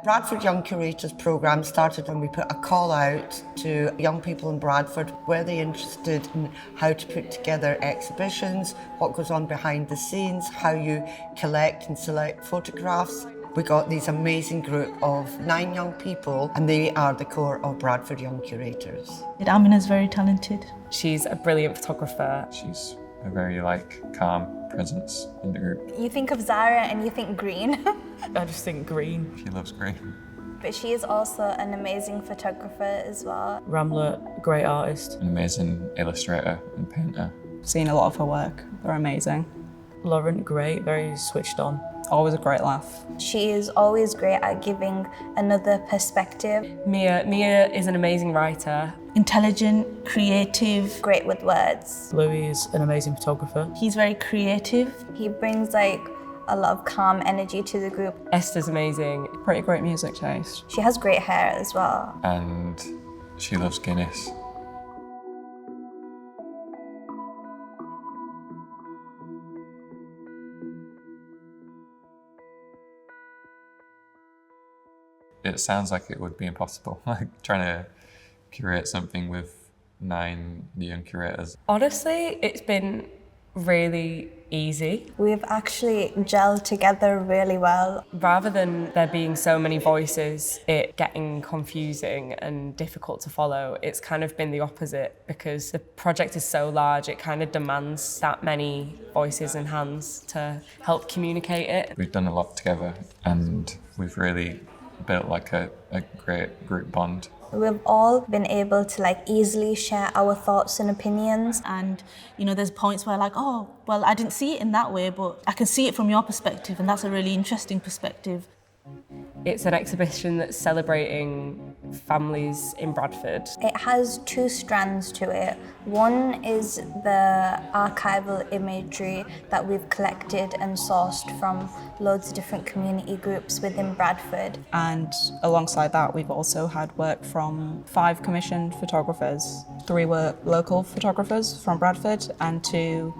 Bradford Young Curators programme started when we put a call out to young people in Bradford. Were they interested in how to put together exhibitions, what goes on behind the scenes, how you collect and select photographs? We got this amazing group of 9 young people, and they are the core of Bradford Young Curators. Amina's very talented. She's a brilliant photographer. She's a very calm presence in the group. You think of Zara and you think green. I just think green. She loves green. But she is also an amazing photographer as well. Ramla, great artist. An amazing illustrator and painter. Seen a lot of her work. They're amazing. Lauren, great, very switched on. Always a great laugh. She is always great at giving another perspective. Mia is an amazing writer. Intelligent, creative. Great with words. Louis is an amazing photographer. He's very creative. He brings a lot of calm energy to the group. Esther's amazing. Pretty great music taste. She has great hair as well. And she loves Guinness. It sounds like it would be impossible, trying to curate something with 9 young curators. Honestly, it's been really easy. We've actually gelled together really well. Rather than there being so many voices, it getting confusing and difficult to follow, it's kind of been the opposite because the project is so large, it kind of demands that many voices and hands to help communicate it. We've done a lot together and we've really built a great group bond. We've all been able to easily share our thoughts and opinions. And there's points where oh, well, I didn't see it in that way, but I can see it from your perspective, and that's a really interesting perspective. It's an exhibition that's celebrating families in Bradford. It has 2 strands to it. One is the archival imagery that we've collected and sourced from loads of different community groups within Bradford. And alongside that, we've also had work from 5 commissioned photographers. 3 were local photographers from Bradford and 2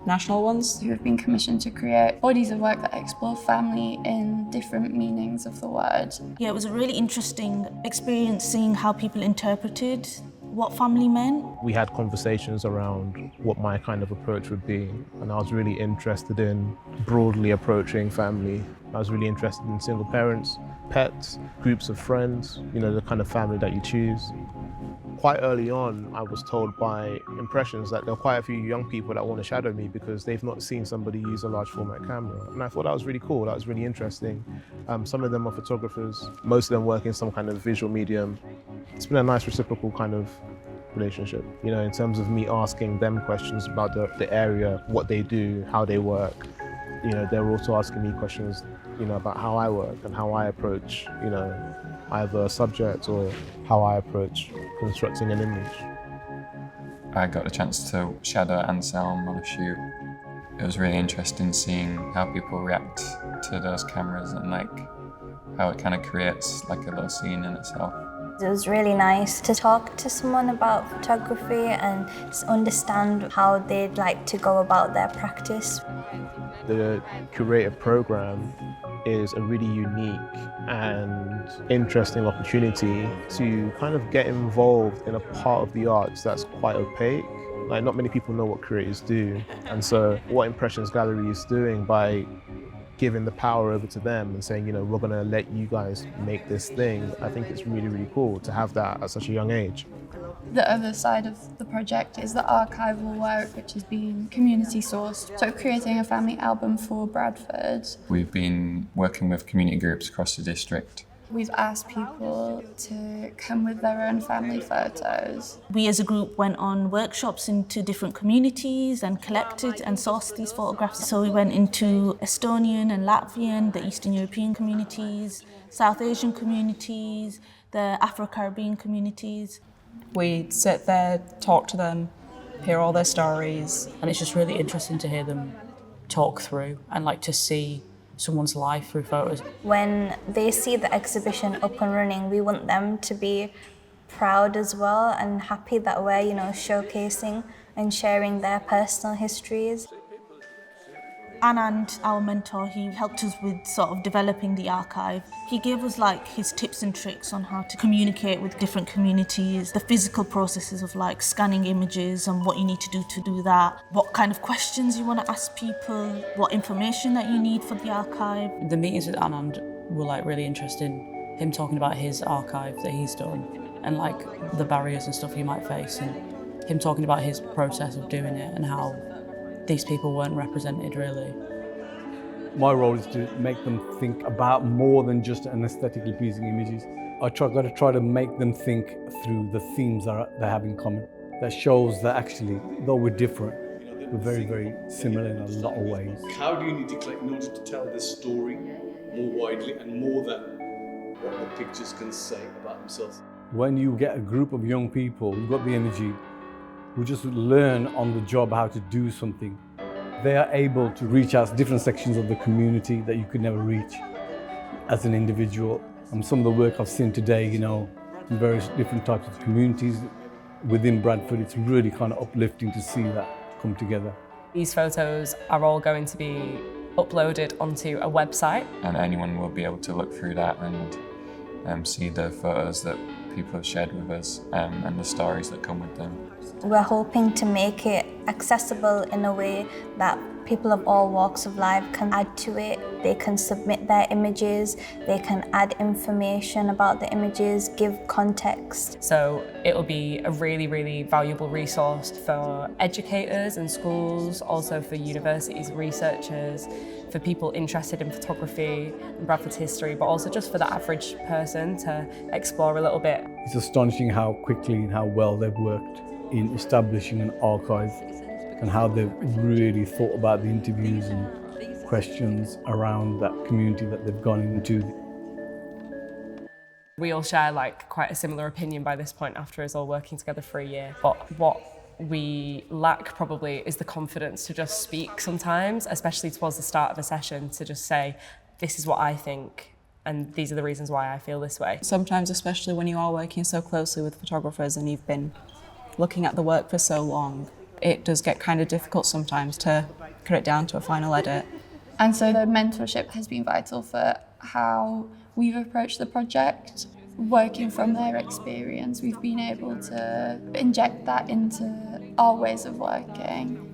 national ones. Who have been commissioned to create bodies of work that explore family in different meanings of the word. Yeah, it was a really interesting experience seeing how people interpreted what family meant. We had conversations around what my kind of approach would be, and I was really interested in broadly approaching family. I was really interested in single parents, pets, groups of friends, the kind of family that you choose. Quite early on, I was told by impressions that there are quite a few young people that want to shadow me because they've not seen somebody use a large format camera. And I thought that was really cool, that was really interesting. Some of them are photographers, most of them work in some kind of visual medium. It's been a nice reciprocal kind of relationship, in terms of me asking them questions about the area, what they do, how they work. They're also asking me questions, about how I work and how I approach, either a subject or how I approach constructing an image. I got the chance to shadow Anselm on a shoot. It was really interesting seeing how people react to those cameras and how it kind of creates a little scene in itself. It was really nice to talk to someone about photography and understand how they'd like to go about their practice. The curated program is a really unique and interesting opportunity to kind of get involved in a part of the arts that's quite opaque. Not many people know what curators do. And so what Impressions Gallery is doing by giving the power over to them and saying, we're going to let you guys make this thing, I think it's really, really cool to have that at such a young age. The other side of the project is the archival work, which has been community sourced. So creating a family album for Bradford. We've been working with community groups across the district. We've asked people to come with their own family photos. We as a group went on workshops into different communities and collected and sourced these photographs. So we went into Estonian and Latvian, the Eastern European communities, South Asian communities, the Afro-Caribbean communities. We'd sit there, talk to them, hear all their stories. And it's just really interesting to hear them talk through and to see someone's life through photos. When they see the exhibition up and running, we want them to be proud as well and happy that we're, showcasing and sharing their personal histories. Anand, our mentor, he helped us with sort of developing the archive. He gave us like his tips and tricks on how to communicate with different communities, the physical processes of like scanning images and what you need to do that, what kind of questions you want to ask people, what information that you need for the archive. The meetings with Anand were like really interesting. Him talking about his archive that he's done and like the barriers and stuff he might face, and him talking about his process of doing it and how these people weren't represented really. My role is to make them think about more than just an aesthetically pleasing images. Got to try to make them think through the themes that they have in common. That shows that actually, though we're different, we're very, very similar in a lot of ways. How do you need to collect in order to tell this story more widely and more than what the pictures can say about themselves? When you get a group of young people who've got the energy, who just learn on the job how to do something, they are able to reach out to different sections of the community that you could never reach as an individual. And some of the work I've seen today, you know, in various different types of communities within Bradford, it's really kind of uplifting to see that come together. These photos are all going to be uploaded onto a website. And anyone will be able to look through that and see the photos that people have shared with us and the stories that come with them. We're hoping to make it accessible in a way that people of all walks of life can add to it. They can submit their images, they can add information about the images, give context. So it'll be a really, really valuable resource for educators and schools, also for universities and researchers, for people interested in photography and Bradford's history, but also just for the average person to explore a little bit. It's astonishing how quickly and how well they've worked in establishing an archive and how they've really thought about the interviews and questions around that community that they've gone into. We all share like quite a similar opinion by this point after us all working together for a year. But what we lack probably is the confidence to just speak sometimes, especially towards the start of a session, to just say, this is what I think and these are the reasons why I feel this way. Sometimes, especially when you are working so closely with photographers and you've been looking at the work for so long, it does get kind of difficult sometimes to cut it down to a final edit. And so the mentorship has been vital for how we've approached the project. Working from their experience, we've been able to inject that into our ways of working.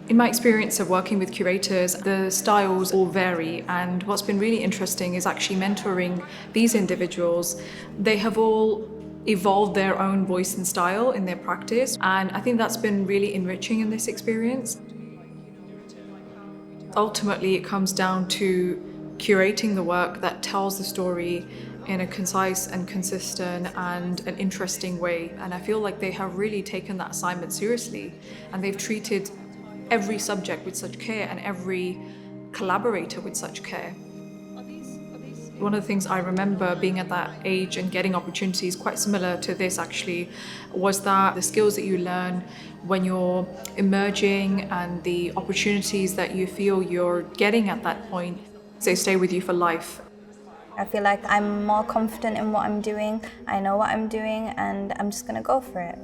In my experience of working with curators, the styles all vary, and what's been really interesting is actually mentoring these individuals. They have all evolved their own voice and style in their practice, and I think that's been really enriching in this experience. Ultimately, it comes down to curating the work that tells the story in a concise and consistent and an interesting way, and I feel like they have really taken that assignment seriously, and they've treated every subject with such care and every collaborator with such care. One of the things I remember being at that age and getting opportunities quite similar to this actually was that the skills that you learn when you're emerging and the opportunities that you feel you're getting at that point, they stay with you for life. I feel like I'm more confident in what I'm doing, I know what I'm doing, and I'm just gonna go for it.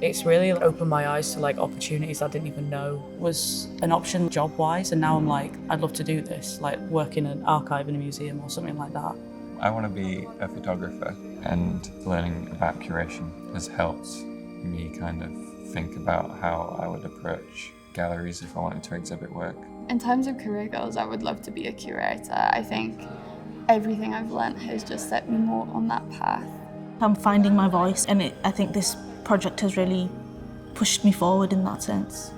It's really opened my eyes to like opportunities I didn't even know was an option job-wise, and now I'm like, I'd love to do this, like work in an archive in a museum or something like that. I want to be a photographer, and learning about curation has helped me kind of think about how I would approach galleries if I wanted to exhibit work. In terms of career goals, I would love to be a curator. I think everything I've learnt has just set me more on that path. I'm finding my voice, and I think this project has really pushed me forward in that sense.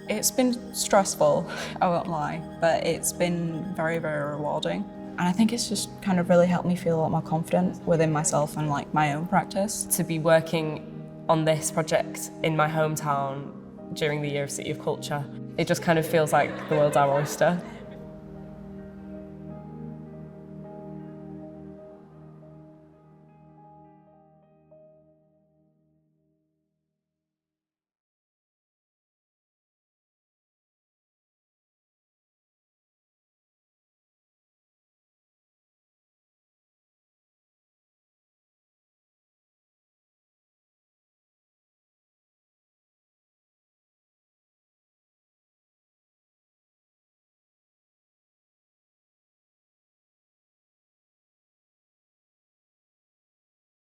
It's been stressful, I won't lie, but it's been very, very rewarding. And I think it's just kind of really helped me feel a lot more confident within myself and like my own practice. To be working on this project in my hometown during the year of City of Culture, it just kind of feels like the world's our oyster.